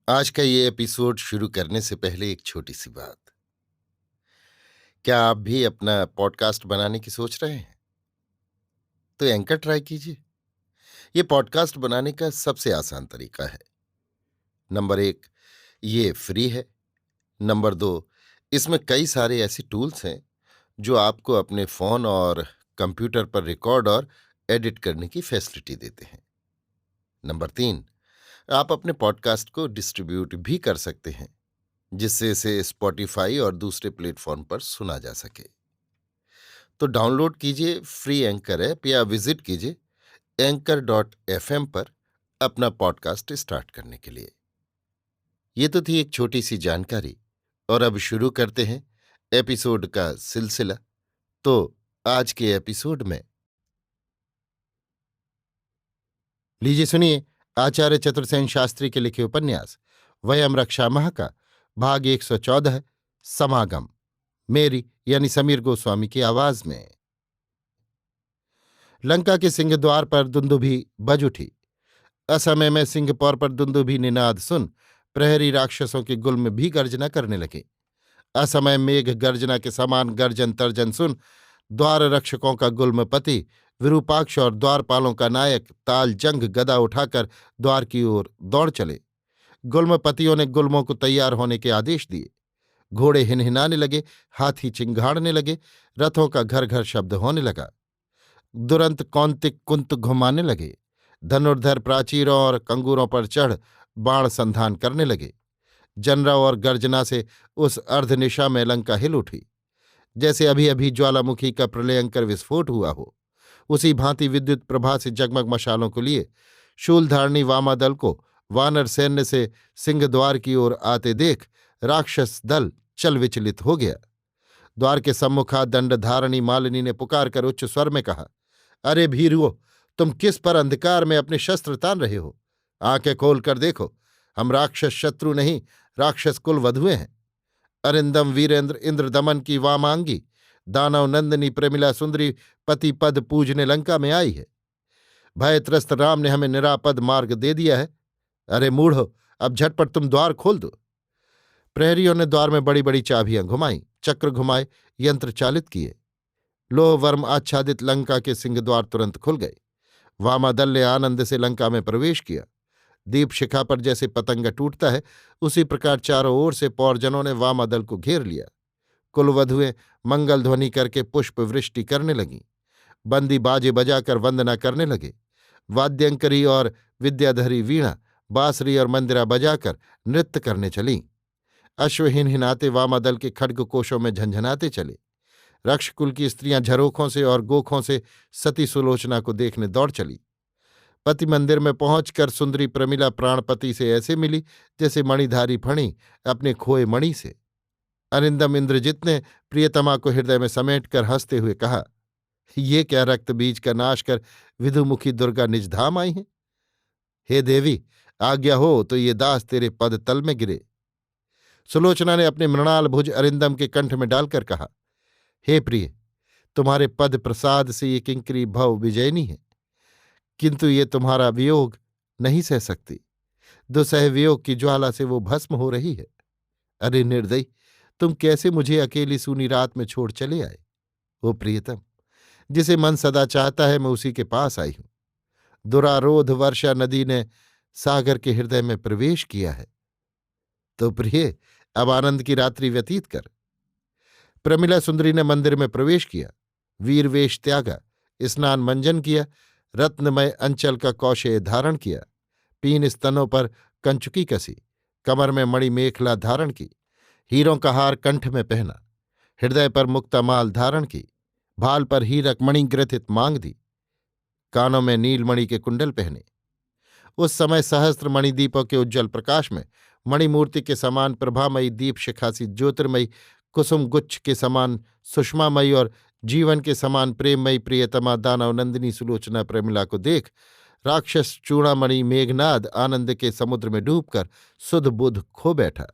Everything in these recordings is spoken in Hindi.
आज का ये एपिसोड शुरू करने से पहले एक छोटी सी बात। क्या आप भी अपना पॉडकास्ट बनाने की सोच रहे हैं? तो एंकर ट्राई कीजिए। ये पॉडकास्ट बनाने का सबसे आसान तरीका है। नंबर एक, ये फ्री है। नंबर दो, इसमें कई सारे ऐसे टूल्स हैं जो आपको अपने फोन और कंप्यूटर पर रिकॉर्ड और एडिट करने की फैसिलिटी देते हैं। नंबर तीन, आप अपने पॉडकास्ट को डिस्ट्रीब्यूट भी कर सकते हैं, जिससे इसे स्पॉटिफाई और दूसरे प्लेटफॉर्म पर सुना जा सके। तो डाउनलोड कीजिए फ्री एंकर ऐप या विजिट कीजिए anchor.fm पर अपना पॉडकास्ट स्टार्ट करने के लिए। ये तो थी एक छोटी सी जानकारी, और अब शुरू करते हैं एपिसोड का सिलसिला। तो आज के एपिसोड में लीजिए सुनिए आचार्य चतुर्सेन शास्त्री के लिखे उपन्यास वयम रक्षा माह का भाग 114, समागम, मेरी यानी समीर गोस्वामी की आवाज में। लंका के सिंहद्वार पर दुंदुभी बज उठी। असमय में सिंहपौर पर दुंदुभी निनाद सुन प्रहरी राक्षसों के गुल्म भी गर्जना करने लगे। असमय मेघ गर्जना के समान गर्जन तर्जन सुन द्वार रक्षकों का गुल्मपति विरूपाक्ष और द्वारपालों का नायक ताल जंग गदा उठाकर द्वार की ओर दौड़ चले। गुल्मपतियों ने गुल्मों को तैयार होने के आदेश दिए। घोड़े हिनहिनाने लगे, हाथी चिंघाड़ने लगे, रथों का घर घर शब्द होने लगा। दुरंत कौंतिक कुंत घुमाने लगे, धनुर्धर प्राचीरों और कंगूरों पर चढ़ बाण संधान करने लगे। जनरव और गर्जना से उस अर्धनिशा में लंका हिल उठी, जैसे अभी अभी ज्वालामुखी का प्रलयंकर विस्फोट हुआ हो। उसी भांति विद्युत प्रभा से जगमग मशालों को लिए शूलधारणी वामादल को वानर सैन्य से सिंहद्वार की ओर आते देख राक्षस दल चल विचलित हो गया। द्वार के सम्मुखा दंडधारणी मालिनी ने पुकार कर उच्च स्वर में कहा, अरे भीरुओ, तुम किस पर अंधकार में अपने शस्त्र तान रहे हो? आंखें खोल कर देखो, हम राक्षस शत्रु नहीं, राक्षस कुल वधुएं हैं। अरिंदम वीरेंद्र इंद्रदमन की वामांगी दानव नंदिनी प्रेमिला सुंदरी पति पद पूजने लंका में आई है। भयत्रस्त राम ने हमें निरापद मार्ग दे दिया है। अरे मूढ़ो, अब झटपट तुम द्वार खोल दो। प्रहरियों ने द्वार में बड़ी बड़ी चाबियां घुमाईं, चक्र घुमाए, यंत्र चालित किए। लोह वर्म आच्छादित लंका के सिंहद्वार तुरंत खुल गए। वामादल ने आनंद से लंका में प्रवेश किया। दीप शिखा पर जैसे पतंग टूटता है, उसी प्रकार चारों ओर से पौरजनों ने वामादल को घेर लिया। कुलवधुएं मंगल ध्वनि करके पुष्प वृष्टि करने लगीं। बंदी बाजे बजाकर वंदना करने लगे। वाद्यंकरी और विद्याधरी वीणा, बांसुरी और मंदिरा बजाकर नृत्य करने चलीं। अश्वहीन हिनाते वामादल के खड्ग कोशों में झंझनाते चले। रक्षकुल की स्त्रियां झरोखों से और गोखों से सती सुलोचना को देखने दौड़ चली। पति मंदिर में पहुंचकर सुंदरी प्रमिला प्राणपति से ऐसे मिली जैसे मणिधारी फणी अपने खोए मणि से। अरिंदम इंद्रजित ने प्रियतमा को हृदय में समेटकर हंसते हुए कहा, ये क्या रक्त बीज का नाश कर विधुमुखी दुर्गा निज धाम आई है? हे देवी, आज्ञा हो तो ये दास तेरे पद तल में गिरे। सुलोचना ने अपने मृणाल भुज अरिंदम के कंठ में डालकर कहा, हे प्रिय, तुम्हारे पद प्रसाद से ये किंकरी भव विजयनी है, किंतु ये तुम्हारा वियोग नहीं सह सकती। दुसह वियोग की ज्वाला से वो भस्म हो रही है। अरे निर्दयी, तुम कैसे मुझे अकेली सूनी रात में छोड़ चले आए? ओ प्रियतम, जिसे मन सदा चाहता है मैं उसी के पास आई हूं। दुरारोध वर्षा नदी ने सागर के हृदय में प्रवेश किया है। तो प्रिय, अब आनंद की रात्रि व्यतीत कर। प्रमिला सुंदरी ने मंदिर में प्रवेश किया, वीरवेश त्यागा, स्नान मंजन किया, रत्नमय अंचल का कौशेय धारण किया, पीन स्तनों पर कंचुकी कसी, कमर में मणि मेखला धारण की, हीरों का हार कंठ में पहना, हृदय पर मुक्तामाल धारण की, भाल पर हीरक मणि ग्रथित मांग दी, कानों में नीलमणि के कुंडल पहने। उस समय सहस्त्र मणिदीपों के उज्ज्वल प्रकाश में मणिमूर्ति के समान प्रभामयी दीप शिखासी ज्योतिर्मयी कुसुम गुच्छ के समान सुषमामयी और जीवन के समान प्रेममयी प्रियतमा दानव नंदिनी सुलोचना प्रेमिला को देख राक्षस चूड़ामणि मेघनाद आनंद के समुद्र में डूबकर सुध बुध खो बैठा।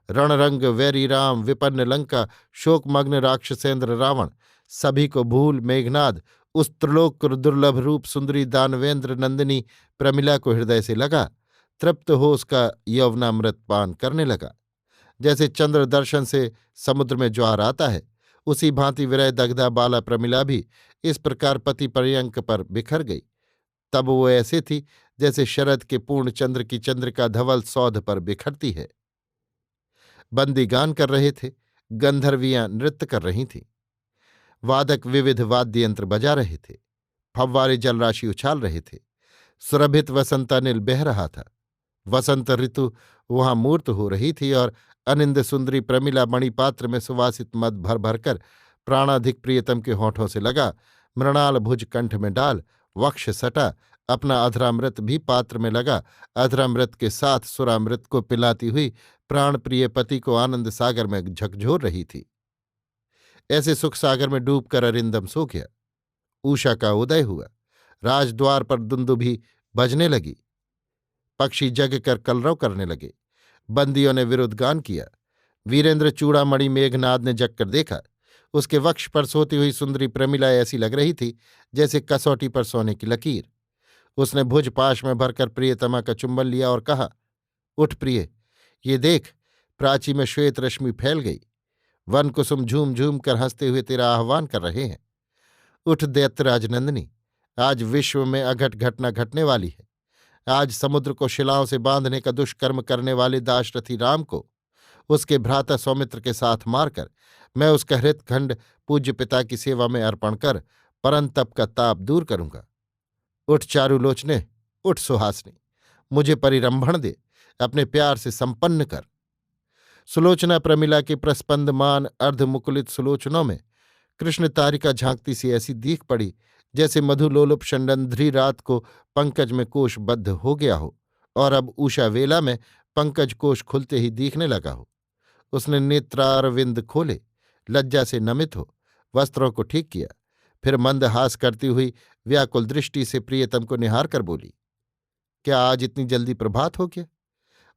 रणरंग वैरी राम, विपन्न लंका, शोकमग्न राक्षसेंद्र रावण, सभी को भूल मेघनाद उस त्रिलोक दुर्लभ रूप सुंदरी दानवेंद्र नंदिनी प्रमिला को हृदय से लगा तृप्त हो उसका यौवनामृत पान करने लगा। जैसे चंद्र दर्शन से समुद्र में ज्वार आता है, उसी भांति विरह दग्धा बाला प्रमिला भी इस प्रकार पति पर्यंक पर बिखर गई। तब वो ऐसे थी जैसे शरद के पूर्ण चंद्र की चंद्रिका धवल सौध पर बिखरती है। बंदी गान कर रहे थे, गंधर्वियां नृत्य कर रही थीं, वादक विविध वाद्य यंत्र बजा रहे थे, फव्वारे जलराशि उछाल रहे थे, सुरभित वसंतानिल बह रहा था। वसंत ऋतु वहां मूर्त हो रही थी और अनिंद सुंदरी प्रमिला मणिपात्र में सुवासित मद भर भरकर प्राणाधिक प्रियतम के होठों से लगा, मृणाल भुज कंठ में डाल, वक्ष सटा, अपना अधरामृत भी पात्र में लगा, अधरामृत के साथ सुरामृत को पिलाती हुई प्राण प्रिय पति को आनंद सागर में झकझोर रही थी। ऐसे सुख सागर में डूबकर अरिंदम सो गया। उषा का उदय हुआ। राजद्वार पर दुंदुभी बजने लगी। पक्षी जग कर कलरव करने लगे। बंदियों ने विरुद्ध गान किया। वीरेंद्र चूड़ामणि मेघनाद ने जग कर देखा। उसके वक्ष पर सोती हुई सुंदरी प्रमिला ऐसी लग रही थी जैसे कसौटी पर सोने की लकीर। उसने भुज पाश में भरकर प्रियतमा का चुंबन लिया और कहा, उठ प्रिय, ये देख, प्राची में श्वेत रश्मि फैल गई। वन कुसुम झूम झूम कर हंसते हुए तेरा आह्वान कर रहे हैं। उठ दैत्यराज नंदिनी, आज विश्व में अघट घटना घटने वाली है। आज समुद्र को शिलाओं से बांधने का दुष्कर्म करने वाले दाशरथी राम को उसके भ्राता सौमित्र के साथ मारकर मैं उसका हृतखंड पूज्य पिता की सेवा में अर्पण कर परंतप का ताप दूर करूंगा। उठ चारुलोचने, उठ सुहासनी, मुझे परिरंभण दे, अपने प्यार से संपन्न कर। सुलोचना प्रमिला के प्रस्पंदमान अर्धमुकुलित सुलोचनों में कृष्ण तारिका झांकती सी ऐसी दीख पड़ी जैसे मधुलोलुप षंडंध्री रात को पंकज में कोशबद्ध हो गया हो और अब उषा वेला में पंकज कोश खुलते ही दिखने लगा हो। उसने नेत्रारविंद खोले, लज्जा से नमित हो वस्त्रों को ठीक किया, फिर मंदहास करती हुई व्याकुल दृष्टि से प्रियतम को निहार कर बोली, क्या आज इतनी जल्दी प्रभात हो गया?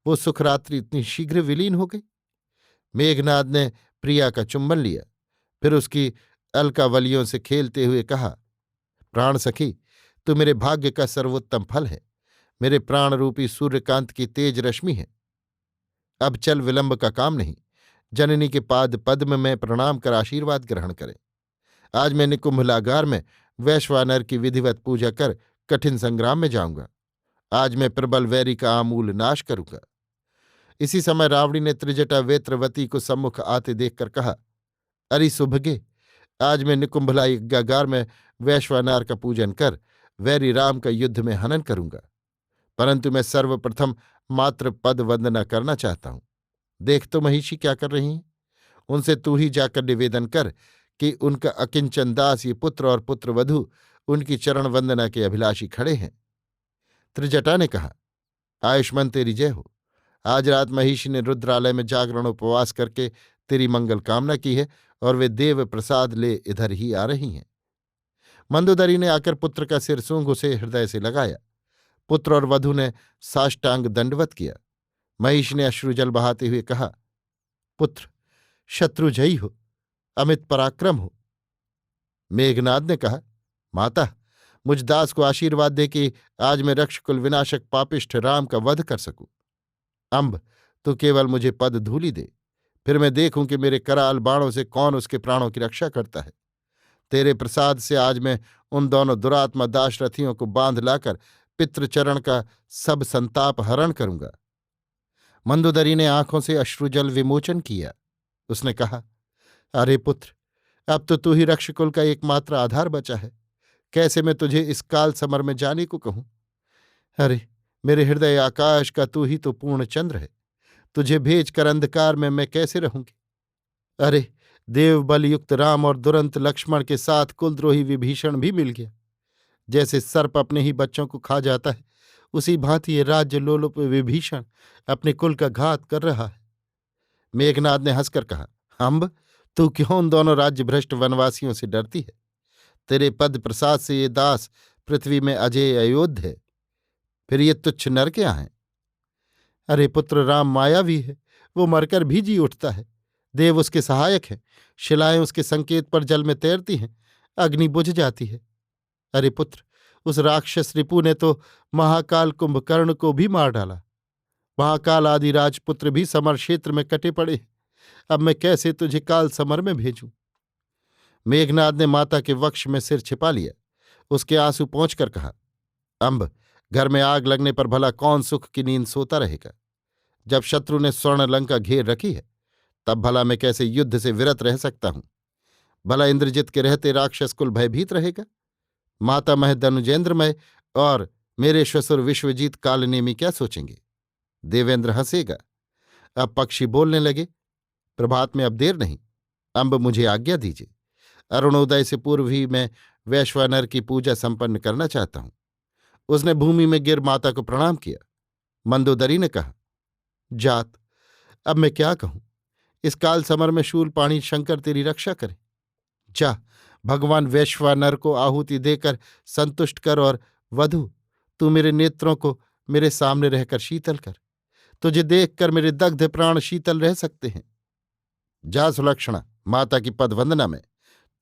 वो सुखरात्रि इतनी शीघ्र विलीन हो गई? मेघनाद ने प्रिया का चुंबन लिया, फिर उसकी अलकावलियों से खेलते हुए कहा, प्राण सखी, तू मेरे भाग्य का सर्वोत्तम फल है, मेरे प्राण रूपी सूर्यकांत की तेज रश्मि है। अब चल, विलंब का काम नहीं, जननी के पाद पद्म में प्रणाम कर आशीर्वाद ग्रहण करें। आज मैं निकुंभलागार में वैश्वानर की विधिवत पूजा कर कठिन संग्राम में जाऊंगा। आज मैं प्रबल वैरी का आमूल नाश करूंगा। इसी समय रावणी ने त्रिजटा वेत्रवती को सम्मुख आते देखकर कहा, अरे सुभगे, आज मैं निकुंभला यज्ञागार में वैश्वानार का पूजन कर वैरी राम का युद्ध में हनन करूंगा, परंतु मैं सर्वप्रथम मात्र पद वंदना करना चाहता हूं। देख तो महिषी क्या कर रही हैं, उनसे तू ही जाकर निवेदन कर कि उनका अकिंचन दास ये पुत्र और पुत्रवधू उनकी चरण वंदना के अभिलाषी खड़े हैं। त्रिजटा ने कहा, आयुष्मान तेरी जय हो। आज रात महिषी ने रुद्रालय में जागरण उपवास करके तेरी मंगल कामना की है और वे देव प्रसाद ले इधर ही आ रही हैं। मंदोदरी ने आकर पुत्र का सिर सूंघ उसे हृदय से लगाया। पुत्र और वधू ने साष्टांग दंडवत किया। महिष ने अश्रुजल बहाते हुए कहा, पुत्र, शत्रुजयी हो, अमित पराक्रम हो। मेघनाद ने कहा, माता, मुझ दास को आशीर्वाद दे कि आज मैं रक्षकुल विनाशक पापिष्ठ राम का वध कर सकूं। अम्ब, तू केवल मुझे पद धूलि दे, फिर मैं देखूं कि मेरे कराल बाणों से कौन उसके प्राणों की रक्षा करता है। तेरे प्रसाद से आज मैं उन दोनों दुरात्मा दाशरथियों को बांध लाकर पितृचरण का सब संताप हरण करूंगा। मंदोदरी ने आंखों से अश्रुजल विमोचन किया। उसने कहा, अरे पुत्र, अब तो तू ही रक्षकुल का एकमात्र आधार बचा है। कैसे मैं तुझे इस काल समर में जाने को कहूं? अरे मेरे हृदय आकाश का तू ही तो पूर्ण चंद्र है, तुझे भेज कर अंधकार में मैं कैसे रहूंगी? अरे देवबल युक्त राम और दुरंत लक्ष्मण के साथ कुलद्रोही विभीषण भी मिल गया। जैसे सर्प अपने ही बच्चों को खा जाता है, उसी भांति ये राज्य लोलुप विभीषण अपने कुल का घात कर रहा है। मेघनाद ने हंसकर कहा, अम्ब, तू क्यों उन दोनों राज्य भ्रष्ट वनवासियों से डरती है? तेरे पद प्रसाद से ये दास पृथ्वी में अजेय अयोध्य है, फिर ये तुच्छ नर क्या हैं? अरे पुत्र, राम मायावी है, वो मरकर भी जी उठता है। देव उसके सहायक हैं, शिलाएं उसके संकेत पर जल में तैरती हैं, अग्नि बुझ जाती है। अरे पुत्र, उस राक्षस रिपु ने तो महाकाल कुंभकर्ण को भी मार डाला, महाकाल आदि राजपुत्र भी समर क्षेत्र में कटे पड़े। अब मैं कैसे तुझे काल समर में भेजूं? मेघनाद ने माता के वक्ष में सिर छिपा लिया। उसके आंसू पहुंचकर कहा, अम्ब, घर में आग लगने पर भला कौन सुख की नींद सोता रहेगा? जब शत्रु ने स्वर्ण लंका घेर रखी है, तब भला मैं कैसे युद्ध से विरत रह सकता हूं? भला इंद्रजित के रहते राक्षस कुल भयभीत रहेगा? माता मह दनुजेंद्रमय और मेरे श्वसुर विश्वजीत कालनेमी क्या सोचेंगे? देवेंद्र हंसेगा। अब पक्षी बोलने लगे, प्रभात में अब देर नहीं, अम्ब मुझे आज्ञा दीजिए। अरुणोदय से पूर्व ही मैं वैश्वानर की पूजा संपन्न करना चाहता हूं। उसने भूमि में गिर माता को प्रणाम किया। मंदोदरी ने कहा, जात, अब मैं क्या कहूं? इस काल समर में शूलपाणी शंकर तेरी रक्षा करे। जा, भगवान वैश्वानर को आहुति देकर संतुष्ट कर, और वधु, तू मेरे नेत्रों को मेरे सामने रहकर शीतल कर। तुझे देखकर मेरे दग्ध प्राण शीतल रह सकते हैं। जा सुलक्षणा, माता की पदवंदना में,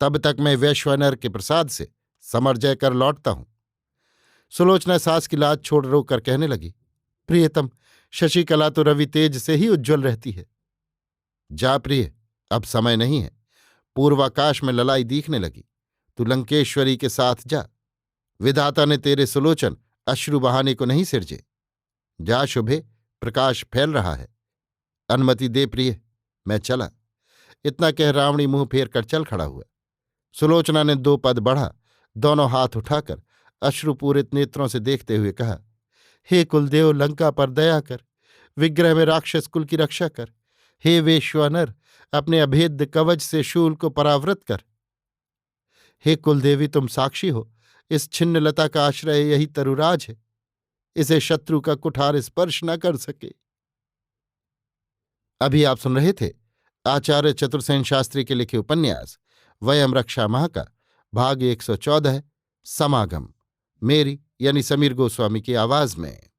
तब तक मैं वैश्वानर के प्रसाद से समरजय कर लौटता हूं। सुलोचना सास की लाज छोड़ रो कर कहने लगी, प्रियतम, शशिकला तो रवि तेज से ही उज्ज्वल रहती है। जा प्रिय, अब समय नहीं है। पूर्वाकाश में ललाई दिखने लगी। तू लंकेश्वरी के साथ जा। विधाता ने तेरे सुलोचन अश्रु बहाने को नहीं सिरजे। जा शुभे, प्रकाश फैल रहा है। अनुमति दे प्रिय, मैं चला। इतना कह रावणी मुंह फेर कर चल खड़ा हुआ। सुलोचना ने 2 पद बढ़ा, दोनों हाथ उठाकर अश्रुपूरित नेत्रों से देखते हुए कहा, हे कुलदेव, लंका पर दया कर, विग्रह में राक्षस कुल की रक्षा कर। हे वैश्वानर, अपने अभेद्य कवच से शूल को परावृत कर। हे कुलदेवी, तुम साक्षी हो, इस छिन्नलता का आश्रय यही तरुराज है। इसे शत्रु का कुठार स्पर्श न कर सके। अभी आप सुन रहे थे आचार्य चतुर्सेन शास्त्री के लिखे उपन्यास वयम रक्षा माह का भाग 114 समागम, मेरी यानी समीर गोस्वामी की आवाज में।